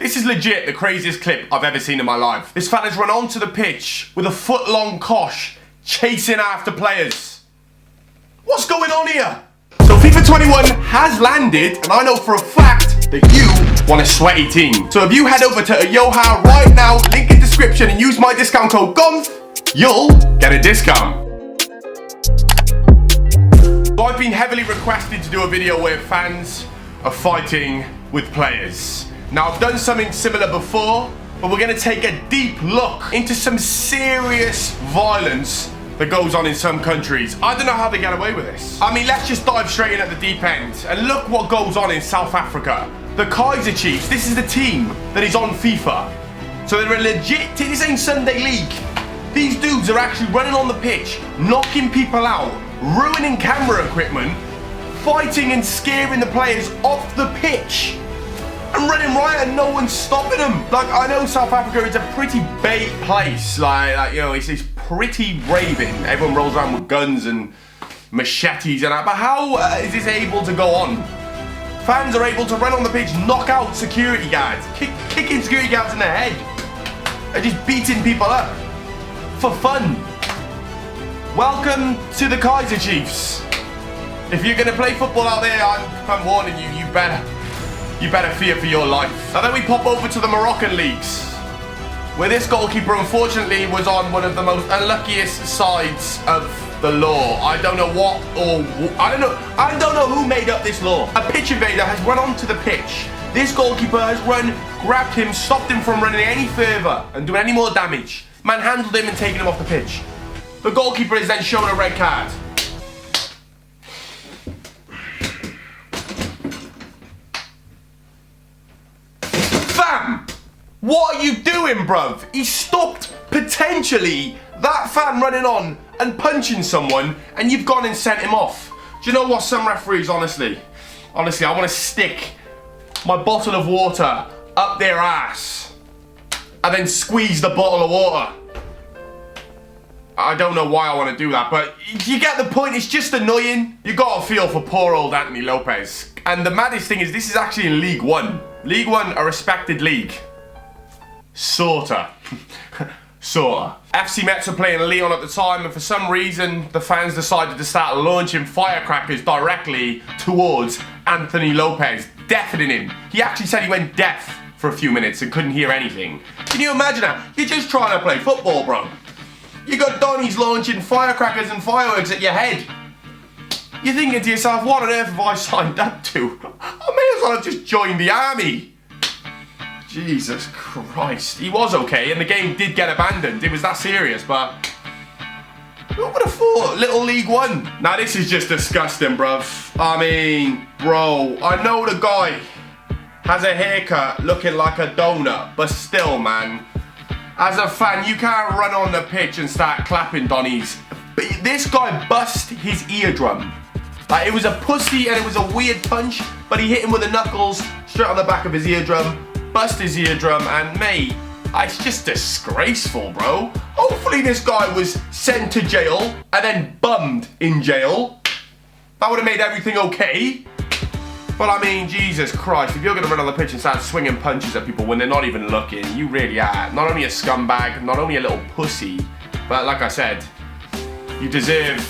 This is legit the craziest clip I've ever seen in my life. This fan has run onto the pitch with a foot-long kosh, chasing after players. What's going on here? So FIFA 21 has landed, and I know for a fact that you want a sweaty team. So if you head over to Yoha right now, link in description, and use my discount code Gonth, you'll get a discount. So I've been heavily requested to do a video where fans are fighting with players. Now I've done something similar before, but we're going to take a deep look into some serious violence that goes on in some countries. I don't know how they get away with this. I mean, let's just dive straight in at the deep end and look what goes on in South Africa. The Kaiser Chiefs, this is the team that is on FIFA. So they're a legit, this ain't Sunday League. These dudes are actually running on the pitch, knocking people out, ruining camera equipment, fighting and scaring the players off the pitch, and running riot and no one's stopping them. Like, I know South Africa is a pretty bait place. Like you know, it's pretty raving. Everyone rolls around with guns and machetes and that. But how is this able to go on? Fans are able to run on the pitch, knock out security guards, kicking security guards in the head, and just beating people up for fun. Welcome to the Kaiser Chiefs. If you're gonna play football out there, I'm warning you, you better fear for your life. Now then we pop over to the Moroccan leagues, where this goalkeeper unfortunately was on one of the most unluckiest sides of the law. I don't know what, or I don't know who made up this law. A pitch invader has run onto the pitch. This goalkeeper has run, grabbed him, stopped him from running any further and doing any more damage. Manhandled him and taken him off the pitch. The goalkeeper is then shown a red card. Fam! What are you doing, bruv? He stopped potentially that fan running on and punching someone, and you've gone and sent him off. Do you know what? Some referees, honestly, I want to stick my bottle of water up their ass and then squeeze the bottle of water. I don't know why I want to do that, but you get the point. It's just annoying. You got to feel for poor old Anthony Lopez. And the maddest thing is, this is actually in League One. League One, a respected league. Sorta. Sorta. FC Metz were playing Lyon at the time, and for some reason, the fans decided to start launching firecrackers directly towards Anthony Lopez, deafening him. He actually said he went deaf for a few minutes and couldn't hear anything. Can you imagine that? You're just trying to play football, bro. You got Donnies launching firecrackers and fireworks at your head. You're thinking to yourself, what on earth have I signed up to? I may as well have just joined the army. Jesus Christ. He was okay, and the game did get abandoned. It was that serious, but who would have thought? Little League One. Now this is just disgusting, bruv. I mean, bro, I know the guy has a haircut looking like a donut, but still, man, as a fan, you can't run on the pitch and start clapping Donnies. But this guy bust his eardrum. Like, it was a pussy and it was a weird punch, but he hit him with the knuckles straight on the back of his eardrum, bust his eardrum, and mate, it's just disgraceful, bro. Hopefully this guy was sent to jail and then bummed in jail. That would have made everything okay. But I mean, Jesus Christ, if you're gonna run on the pitch and start swinging punches at people when they're not even looking, you really are not only a scumbag, not only a little pussy, but like I said, you deserve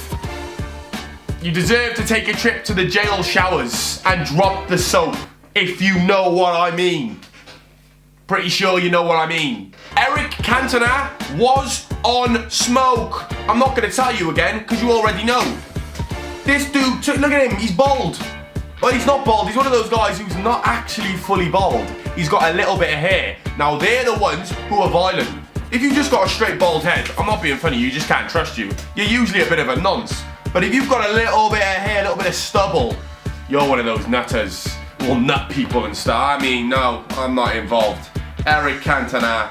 to take a trip to the jail showers and drop the soap, if you know what I mean. Pretty sure you know what I mean. Eric Cantona was on smoke. I'm not gonna tell you again, because you already know. This dude, look at him, he's bald. Well, he's not bald, he's one of those guys who's not actually fully bald. He's got a little bit of hair. Now, they're the ones who are violent. If you just got a straight bald head, I'm not being funny, you just can't trust you. You're usually a bit of a nonce. But if you've got a little bit of hair, a little bit of stubble, you're one of those nutters. Well, nut people and stuff. I mean, no, I'm not involved. Eric Cantona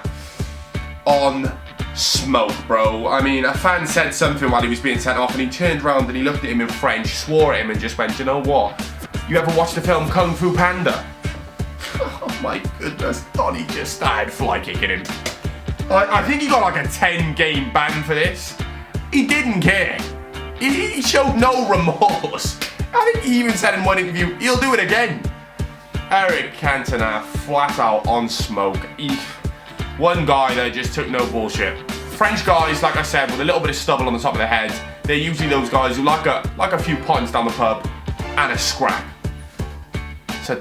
on smoke, bro. I mean, a fan said something while he was being sent off, and he turned around and he looked at him in French, swore at him, and just went, you know what? You ever watched the film Kung Fu Panda? Oh my goodness, Donnie just started fly kicking him. I think he got like a 10-game ban for this. He didn't care. He showed no remorse. I think he even said in one interview, he'll do it again. Eric Cantona flat out on smoke. One guy that just took no bullshit. French guys, like I said, with a little bit of stubble on the top of their head, they're usually those guys who like a few pints down the pub and a scrap. So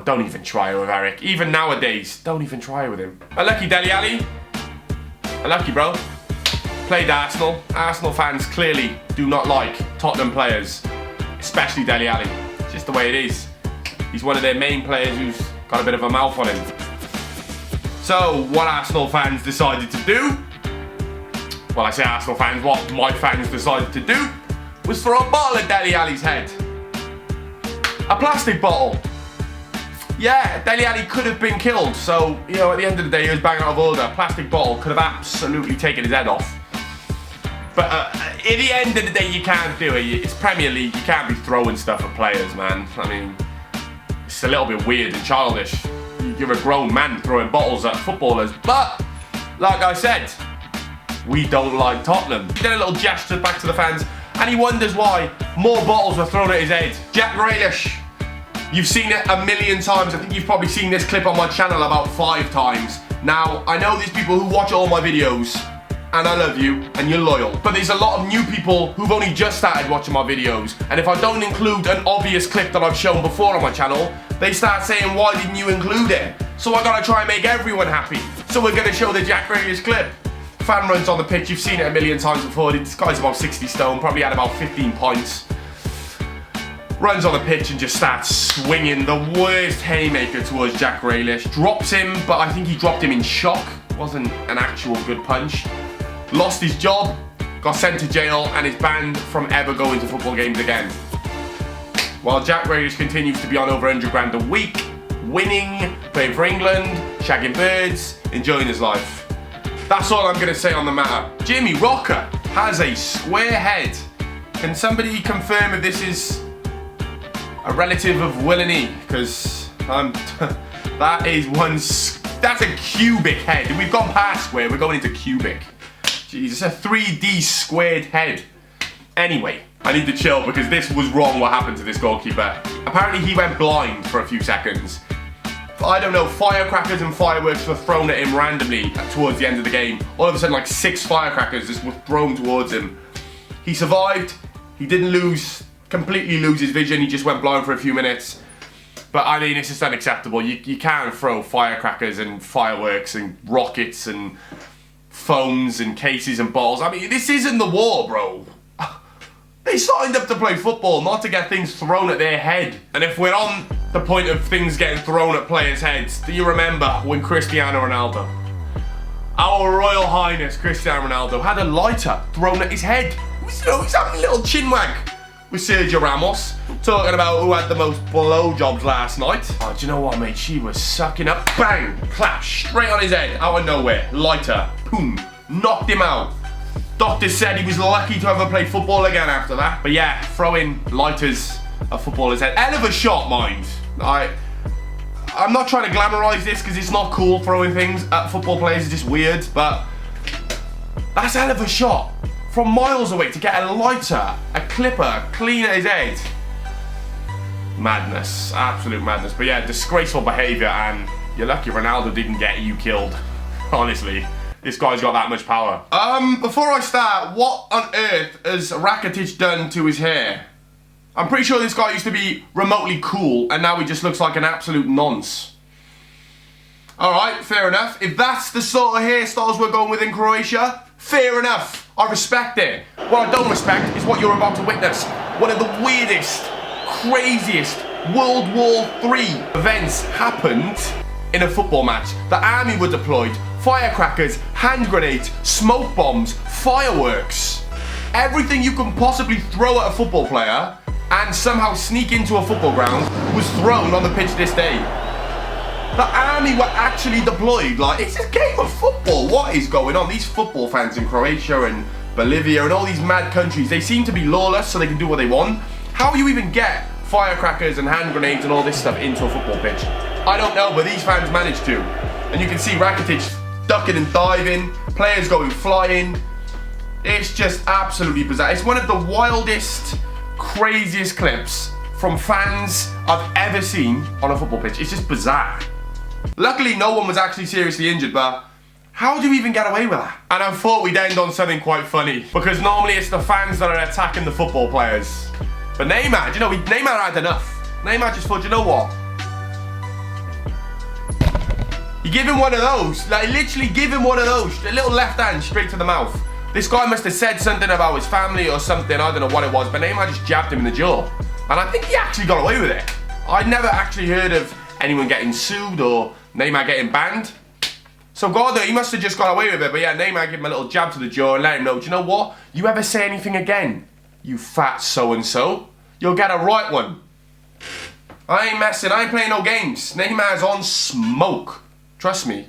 don't even try it with Eric. Even nowadays, don't even try it with him. Unlucky Dele Alli. Unlucky, bro. Played Arsenal. Arsenal fans clearly do not like Tottenham players, especially Dele Alli. It's just the way it is. He's one of their main players who's got a bit of a mouth on him. So, what Arsenal fans decided to do, well, I say Arsenal fans, what my fans decided to do, was throw a bottle at Dele Alli's head. A plastic bottle. Yeah, Dele Alli could have been killed, so, you know, at the end of the day, he was bang out of order. A plastic bottle could have absolutely taken his head off. But at the end of the day, you can't do it. It's Premier League, you can't be throwing stuff at players, man. I mean, it's a little bit weird and childish. You're a grown man throwing bottles at footballers. But, like I said, we don't like Tottenham. He did a little gesture back to the fans, and he wonders why more bottles were thrown at his head. Jack Grealish. You've seen it a million times. I think you've probably seen this clip on my channel about 5 times. Now, I know there's people who watch all my videos, and I love you, and you're loyal. But there's a lot of new people who've only just started watching my videos, and if I don't include an obvious clip that I've shown before on my channel, they start saying, why didn't you include it? So I gotta try and make everyone happy. So we're gonna show the Jack Grealish clip. Fan runs on the pitch, you've seen it a million times before. This guy's about 60 stone, probably had about 15 points. Runs on the pitch and just starts swinging the worst haymaker towards Jack Grealish. Drops him, but I think he dropped him in shock. It wasn't an actual good punch. Lost his job, got sent to jail, and is banned from ever going to football games again. While Jack Grealish continues to be on over 100 grand a week, winning, playing for England, shagging birds, enjoying his life. That's all I'm going to say on the matter. Jimmy Rocker has a square head. Can somebody confirm if this is a relative of Willany? Because that's a cubic head. We've gone past square, we're going into cubic. Jeez, it's a 3D squared head. Anyway, I need to chill because this was wrong what happened to this goalkeeper. Apparently he went blind for a few seconds. I don't know, firecrackers and fireworks were thrown at him randomly towards the end of the game. All of a sudden, like 6 firecrackers just were thrown towards him. He survived. He didn't completely lose his vision. He just went blind for a few minutes. But I mean, it's just unacceptable. You can't throw firecrackers and fireworks and rockets and phones and cases and bottles. I mean, this isn't the war, bro. They signed up to play football, not to get things thrown at their head. And if we're on the point of things getting thrown at players' heads, do you remember when Cristiano Ronaldo, our Royal Highness Cristiano Ronaldo, had a lighter thrown at his head? He's having a little chinwag with Sergio Ramos, talking about who had the most blowjobs last night. Oh, do you know what, mate? She was sucking up, bang, clap, straight on his head, out of nowhere, lighter, boom, knocked him out. Doctor said he was lucky to ever play football again after that. But yeah, throwing lighters at footballers' head. Hell of a shot, mind. I'm not trying to glamorise this because it's not cool throwing things at football players. It's just weird, but that's a hell of a shot. From miles away to get a lighter, a clipper, clean at his head. Madness, absolute madness. But yeah, disgraceful behaviour, and you're lucky Ronaldo didn't get you killed. Honestly. This guy's got that much power. Before I start, what on earth has Rakitic done to his hair? I'm pretty sure this guy used to be remotely cool, and now he just looks like an absolute nonce. Alright, fair enough. If that's the sort of hairstyles we're going with in Croatia, fair enough. I respect it. What I don't respect is what you're about to witness. One of the weirdest, craziest World War III events happened in a football match. The army were deployed. Firecrackers, hand grenades, smoke bombs, fireworks. Everything you can possibly throw at a football player and somehow sneak into a football ground was thrown on the pitch this day. The army were actually deployed. Like, it's a game of football. What is going on? These football fans in Croatia and Bolivia and all these mad countries, they seem to be lawless so they can do what they want. How do you even get firecrackers and hand grenades and all this stuff into a football pitch? I don't know, but these fans managed to. And you can see Rakitic ducking and diving, players going flying. It's just absolutely bizarre. It's one of the wildest, craziest clips from fans I've ever seen on a football pitch. It's just bizarre. Luckily, no one was actually seriously injured, but how do you even get away with that? And I thought we'd end on something quite funny, because normally it's the fans that are attacking the football players. But Neymar, do you know, Neymar had enough. Neymar just thought, you know what? You give him one of those, like literally give him one of those, a little left hand straight to the mouth. This guy must have said something about his family or something, I don't know what it was, but Neymar just jabbed him in the jaw. And I think he actually got away with it. I'd never actually heard of anyone getting sued or Neymar getting banned. So God, he must have just got away with it. But yeah, Neymar gave him a little jab to the jaw and let him know, do you know what? You ever say anything again, you fat so-and-so, you'll get a right one. I ain't messing, I ain't playing no games. Neymar's on smoke. Trust me.